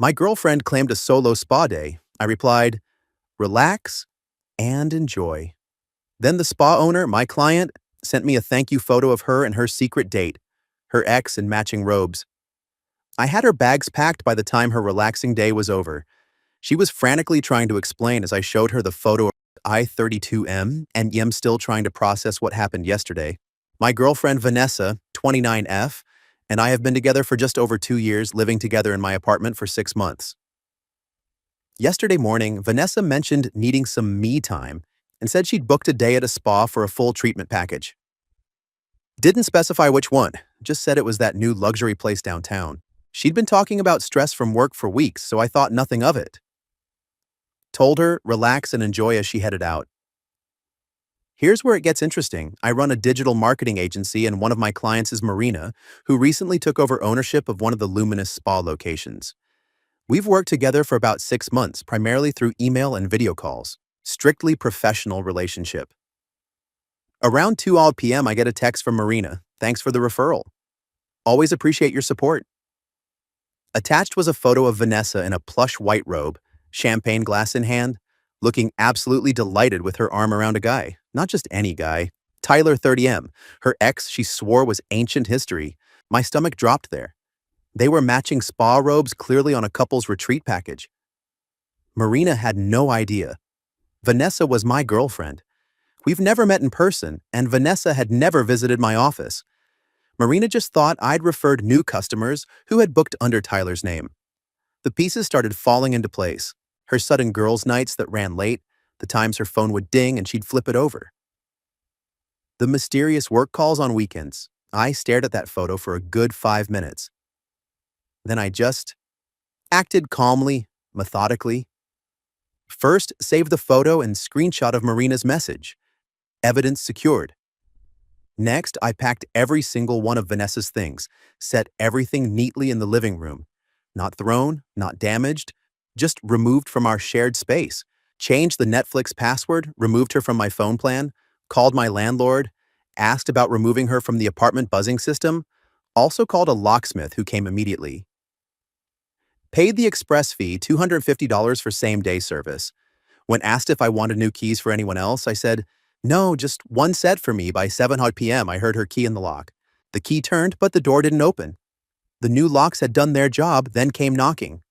My girlfriend claimed a solo spa day. I replied, relax and enjoy. Then the spa owner, my client, sent me a thank you photo of her and her secret date, her ex in matching robes. I had her bags packed by the time her relaxing day was over. She was frantically trying to explain as I showed her the photo of I-32M and Yem still trying to process what happened yesterday. My girlfriend Vanessa, 29F, and I have been together for just over 2 years, living together in my apartment for 6 months. Yesterday morning, Vanessa mentioned needing some me time and said she'd booked a day at a spa for a full treatment package. Didn't specify which one, just said it was that new luxury place downtown. She'd been talking about stress from work for weeks, so I thought nothing of it. Told her, relax and enjoy as she headed out. Here's where it gets interesting. I run a digital marketing agency and one of my clients is Marina, who recently took over ownership of one of the luminous spa locations. We've worked together for about 6 months, primarily through email and video calls. Strictly professional relationship. Around 2 p.m. I get a text from Marina. Thanks for the referral. Always appreciate your support. Attached was a photo of Vanessa in a plush white robe, champagne glass in hand, looking absolutely delighted with her arm around a guy. Not just any guy. Tyler 30M, her ex she swore was ancient history. My stomach dropped there. They were matching spa robes clearly on a couple's retreat package. Marina had no idea. Vanessa was my girlfriend. We've never met in person, and Vanessa had never visited my office. Marina just thought I'd referred new customers who had booked under Tyler's name. The pieces started falling into place. Her sudden girls' nights that ran late, the times her phone would ding and she'd flip it over. The mysterious work calls on weekends. I stared at that photo for a good 5 minutes. Then I just acted calmly, methodically. First, saved the photo and screenshot of Marina's message. Evidence secured. Next, I packed every single one of Vanessa's things, set everything neatly in the living room. Not thrown, not damaged, just removed from our shared space. Changed the Netflix password, removed her from my phone plan, called my landlord, asked about removing her from the apartment buzzing system, also called a locksmith who came immediately. Paid the express fee, $250 for same-day service. When asked if I wanted new keys for anyone else, I said, no, just one set for me. By 7 p.m. I heard her key in the lock. The key turned, but the door didn't open. The new locks had done their job, then came knocking.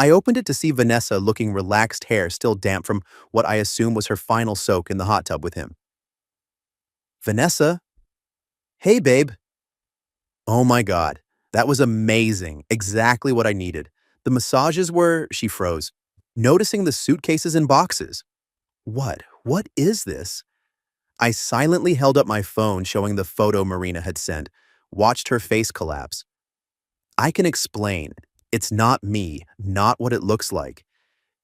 I opened it to see Vanessa looking relaxed, hair still damp from what I assume was her final soak in the hot tub with him. Vanessa? Hey, babe. Oh my God, that was amazing. Exactly what I needed. The massages were, she froze, noticing the suitcases and boxes. What is this? I silently held up my phone showing the photo Marina had sent, watched her face collapse. I can explain. It's not me, not what it looks like.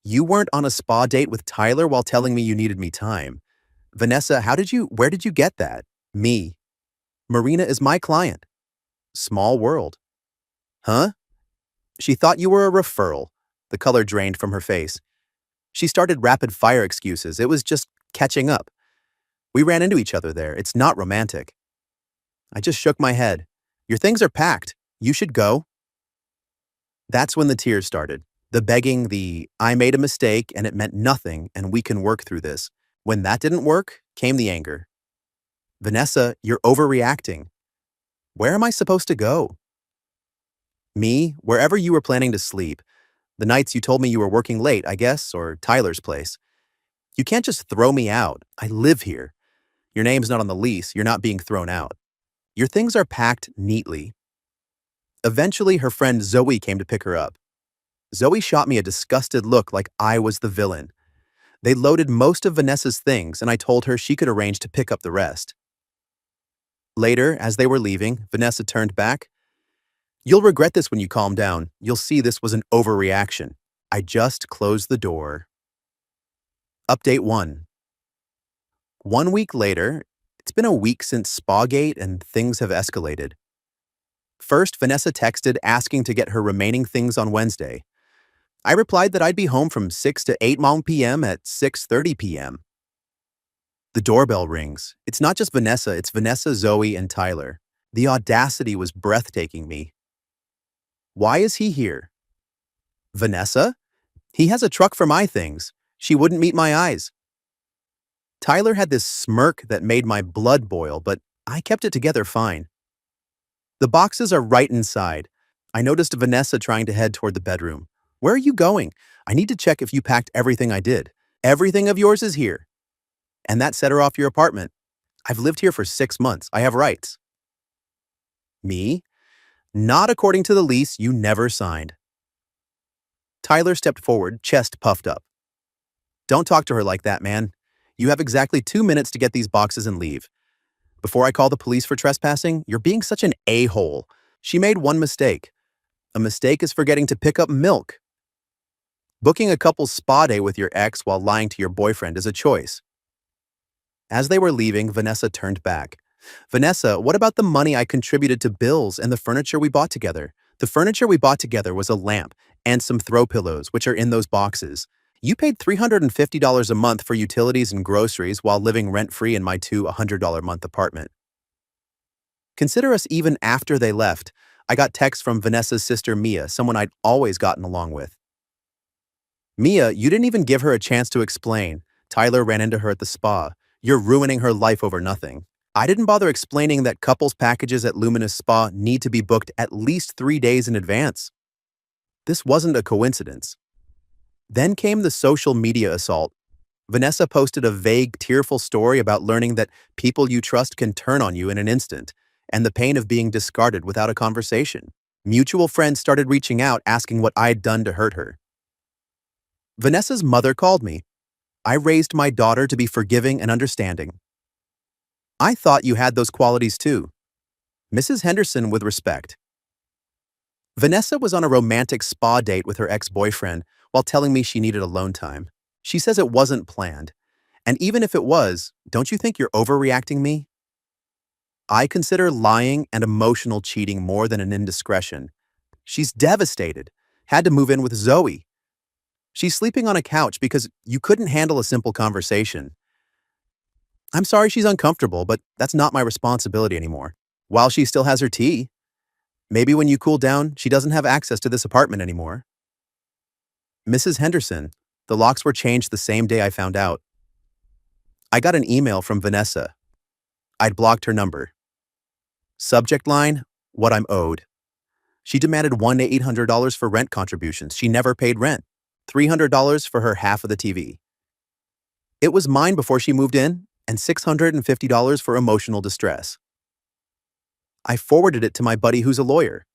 You weren't on a spa date with Tyler while telling me you needed me time. Vanessa, where did you get that? Me. Marina is my client. Small world. Huh? She thought you were a referral. The color drained from her face. She started rapid-fire excuses. It was just catching up. We ran into each other there. It's not romantic. I just shook my head. Your things are packed. You should go. That's when the tears started. The begging, I made a mistake and it meant nothing and we can work through this. When that didn't work, came the anger. Vanessa, you're overreacting. Where am I supposed to go? Me, wherever you were planning to sleep. The nights you told me you were working late, I guess, or Tyler's place. You can't just throw me out. I live here. Your name's not on the lease. You're not being thrown out. Your things are packed neatly. Eventually, her friend Zoe came to pick her up. Zoe shot me a disgusted look like I was the villain. They loaded most of Vanessa's things, and I told her she could arrange to pick up the rest. Later, as they were leaving, Vanessa turned back. You'll regret this when you calm down. You'll see this was an overreaction. I just closed the door. Update 1. 1 week later, it's been a week since Spagate and things have escalated. First, Vanessa texted asking to get her remaining things on Wednesday. I replied that I'd be home from 6 to 8 p.m. at 6:30 p.m. The doorbell rings. It's not just Vanessa, it's Vanessa, Zoe, and Tyler. The audacity was breathtaking me. Why is he here? Vanessa? He has a truck for my things. She wouldn't meet my eyes. Tyler had this smirk that made my blood boil, but I kept it together fine. The boxes are right inside. I noticed Vanessa trying to head toward the bedroom. Where are you going? I need to check if you packed everything I did. Everything of yours is here. And that set her off your apartment. I've lived here for 6 months. I have rights. Me? Not according to the lease you never signed. Tyler stepped forward, chest puffed up. Don't talk to her like that, man. You have exactly 2 minutes to get these boxes and leave. Before I call the police for trespassing, you're being such an a-hole. She made one mistake. A mistake is forgetting to pick up milk. Booking a couple's spa day with your ex while lying to your boyfriend is a choice. As they were leaving, Vanessa turned back. Vanessa, what about the money I contributed to bills and the furniture we bought together? The furniture we bought together was a lamp and some throw pillows, which are in those boxes. You paid $350 a month for utilities and groceries while living rent-free in my $200 a month apartment. Consider us even after they left. I got texts from Vanessa's sister Mia, someone I'd always gotten along with. Mia, you didn't even give her a chance to explain. Tyler ran into her at the spa. You're ruining her life over nothing. I didn't bother explaining that couples packages at Luminous Spa need to be booked at least 3 days in advance. This wasn't a coincidence. Then came the social media assault. Vanessa posted a vague, tearful story about learning that people you trust can turn on you in an instant, and the pain of being discarded without a conversation. Mutual friends started reaching out asking what I'd done to hurt her. Vanessa's mother called me. I raised my daughter to be forgiving and understanding. I thought you had those qualities too. Mrs. Henderson with respect. Vanessa was on a romantic spa date with her ex-boyfriend while telling me she needed alone time. She says it wasn't planned. And even if it was, don't you think you're overreacting me? I consider lying and emotional cheating more than an indiscretion. She's devastated. Had to move in with Zoe. She's sleeping on a couch because you couldn't handle a simple conversation. I'm sorry she's uncomfortable, but that's not my responsibility anymore. While she still has her tea. Maybe when you cool down, she doesn't have access to this apartment anymore. Mrs. Henderson, the locks were changed the same day I found out. I got an email from Vanessa. I'd blocked her number. Subject line, what I'm owed. She demanded $1,800 for rent contributions. She never paid rent. $300 for her half of the TV. It was mine before she moved in, and $650 for emotional distress. I forwarded it to my buddy who's a lawyer.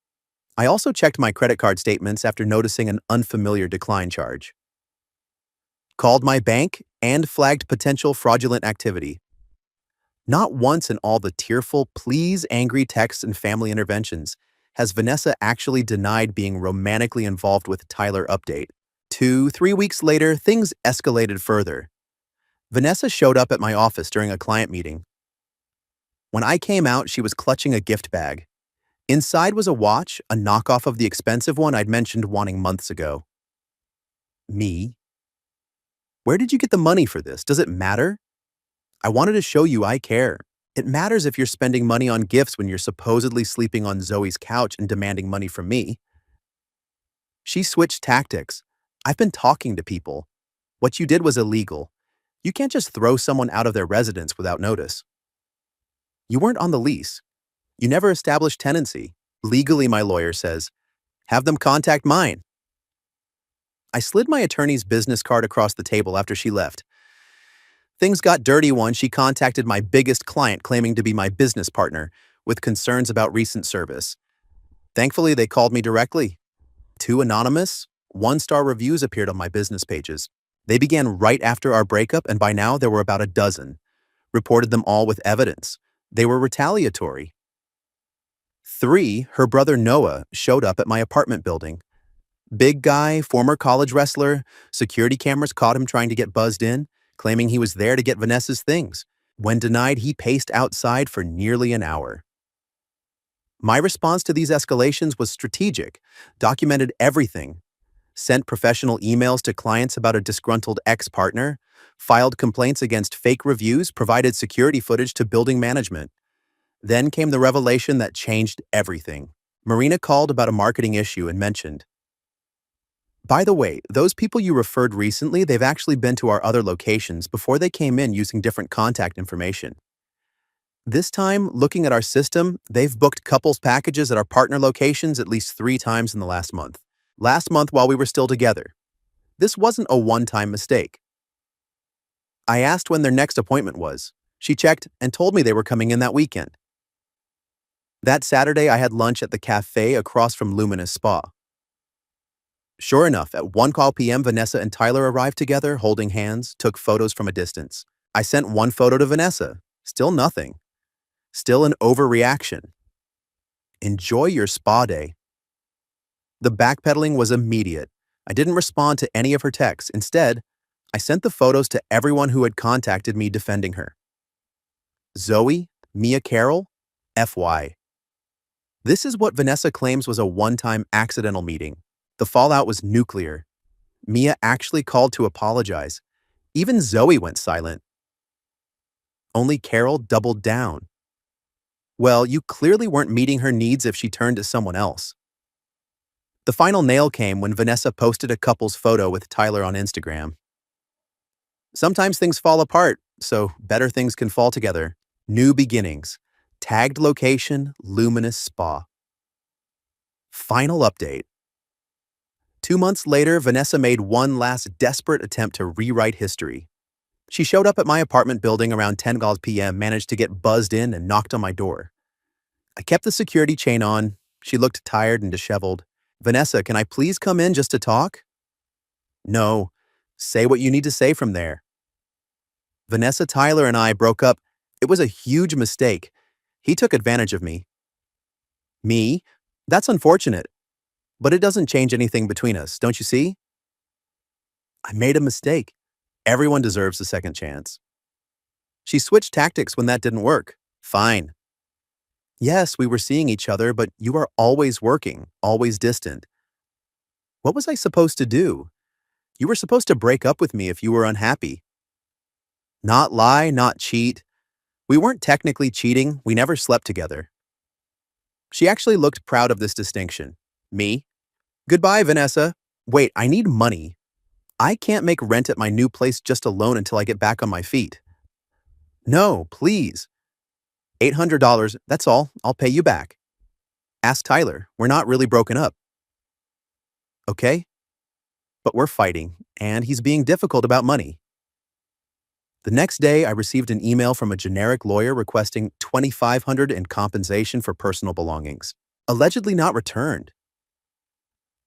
I also checked my credit card statements after noticing an unfamiliar decline charge. Called my bank and flagged potential fraudulent activity. Not once in all the tearful, please angry texts and family interventions has Vanessa actually denied being romantically involved with Tyler update. 2-3 weeks later, things escalated further. Vanessa showed up at my office during a client meeting. When I came out, she was clutching a gift bag. Inside was a watch, a knockoff of the expensive one I'd mentioned wanting months ago. Me? Where did you get the money for this? Does it matter? I wanted to show you I care. It matters if you're spending money on gifts when you're supposedly sleeping on Zoe's couch and demanding money from me. She switched tactics. I've been talking to people. What you did was illegal. You can't just throw someone out of their residence without notice. You weren't on the lease. You never established tenancy. Legally, my lawyer says, have them contact mine. I slid my attorney's business card across the table after she left. Things got dirty once she contacted my biggest client claiming to be my business partner with concerns about recent service. Thankfully, they called me directly. 2 anonymous, 1-star reviews appeared on my business pages. They began right after our breakup, and by now there were about a dozen. Reported them all with evidence. They were retaliatory. 3, her brother Noah showed up at my apartment building. Big guy, former college wrestler, security cameras caught him trying to get buzzed in, claiming he was there to get Vanessa's things. When denied, he paced outside for nearly an hour. My response to these escalations was strategic, documented everything, sent professional emails to clients about a disgruntled ex-partner, filed complaints against fake reviews, provided security footage to building management. Then came the revelation that changed everything. Marina called about a marketing issue and mentioned, By the way, those people you referred recently, they've actually been to our other locations before they came in using different contact information. This time, looking at our system, they've booked couples packages at our partner locations at least 3 times in the last month. Last month while we were still together. This wasn't a one-time mistake. I asked when their next appointment was. She checked and told me they were coming in that weekend. That Saturday, I had lunch at the cafe across from Luminous Spa. Sure enough, at 1 p.m., Vanessa and Tyler arrived together, holding hands, took photos from a distance. I sent one photo to Vanessa. Still nothing. Still an overreaction. Enjoy your spa day. The backpedaling was immediate. I didn't respond to any of her texts. Instead, I sent the photos to everyone who had contacted me defending her. Zoe, Mia Carroll, FY. This is what Vanessa claims was a one-time accidental meeting. The fallout was nuclear. Mia actually called to apologize. Even Zoe went silent. Only Carol doubled down. Well, you clearly weren't meeting her needs if she turned to someone else. The final nail came when Vanessa posted a couple's photo with Tyler on Instagram. Sometimes things fall apart, so better things can fall together. New beginnings. Tagged location, Luminous Spa. Final update. 2 months later, Vanessa made one last desperate attempt to rewrite history. She showed up at my apartment building around 10 p.m., managed to get buzzed in, and knocked on my door. I kept the security chain on. She looked tired and disheveled. Vanessa, can I please come in just to talk? No. Say what you need to say from there. Vanessa, Tyler, and I broke up. It was a huge mistake. He took advantage of me. Me? That's unfortunate. But it doesn't change anything between us, don't you see? I made a mistake. Everyone deserves a second chance. She switched tactics when that didn't work. Fine. Yes, we were seeing each other, but you are always working, always distant. What was I supposed to do? You were supposed to break up with me if you were unhappy. Not lie, not cheat. We weren't technically cheating, we never slept together. She actually looked proud of this distinction. Me? Goodbye, Vanessa. Wait, I need money. I can't make rent at my new place just alone until I get back on my feet. No, please. $800, that's all. I'll pay you back. Ask Tyler. We're not really broken up. Okay? But we're fighting, and he's being difficult about money. The next day, I received an email from a generic lawyer requesting $2,500 in compensation for personal belongings, allegedly not returned.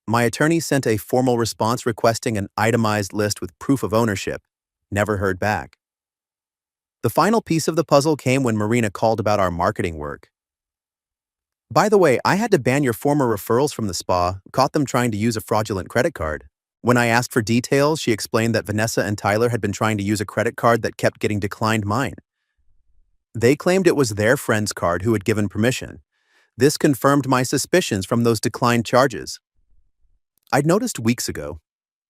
My attorney sent a formal response requesting an itemized list with proof of ownership. Never heard back. The final piece of the puzzle came when Marina called about our marketing work. By the way, I had to ban your former referrals from the spa, caught them trying to use a fraudulent credit card. When I asked for details, she explained that Vanessa and Tyler had been trying to use a credit card that kept getting declined mine. They claimed it was their friend's card who had given permission. This confirmed my suspicions from those declined charges. I'd noticed weeks ago,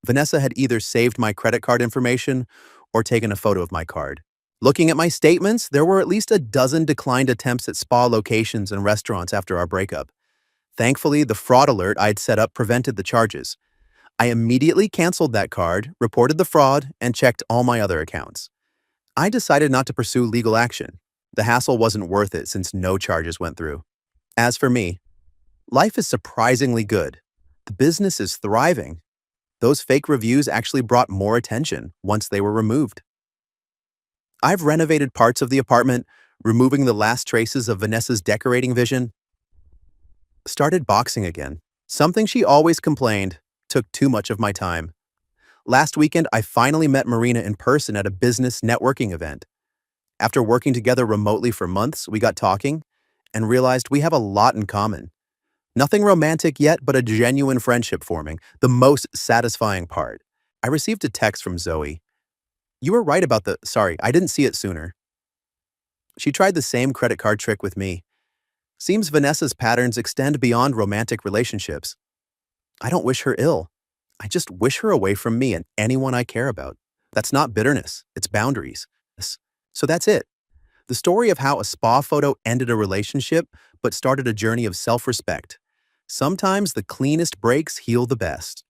Vanessa had either saved my credit card information or taken a photo of my card. Looking at my statements, there were at least a dozen declined attempts at spa locations and restaurants after our breakup. Thankfully, the fraud alert I'd set up prevented the charges. I immediately canceled that card, reported the fraud, and checked all my other accounts. I decided not to pursue legal action. The hassle wasn't worth it since no charges went through. As for me, life is surprisingly good. The business is thriving. Those fake reviews actually brought more attention once they were removed. I've renovated parts of the apartment, removing the last traces of Vanessa's decorating vision. Started boxing again. Something she always complained took too much of my time. Last weekend, I finally met Marina in person at a business networking event. After working together remotely for months, we got talking and realized we have a lot in common. Nothing romantic yet, but a genuine friendship forming, the most satisfying part. I received a text from Zoe. You were right about sorry, I didn't see it sooner. She tried the same credit card trick with me. Seems Vanessa's patterns extend beyond romantic relationships. I don't wish her ill. I just wish her away from me and anyone I care about. That's not bitterness, it's boundaries. So that's it. The story of how a spa photo ended a relationship but started a journey of self-respect. Sometimes the cleanest breaks heal the best.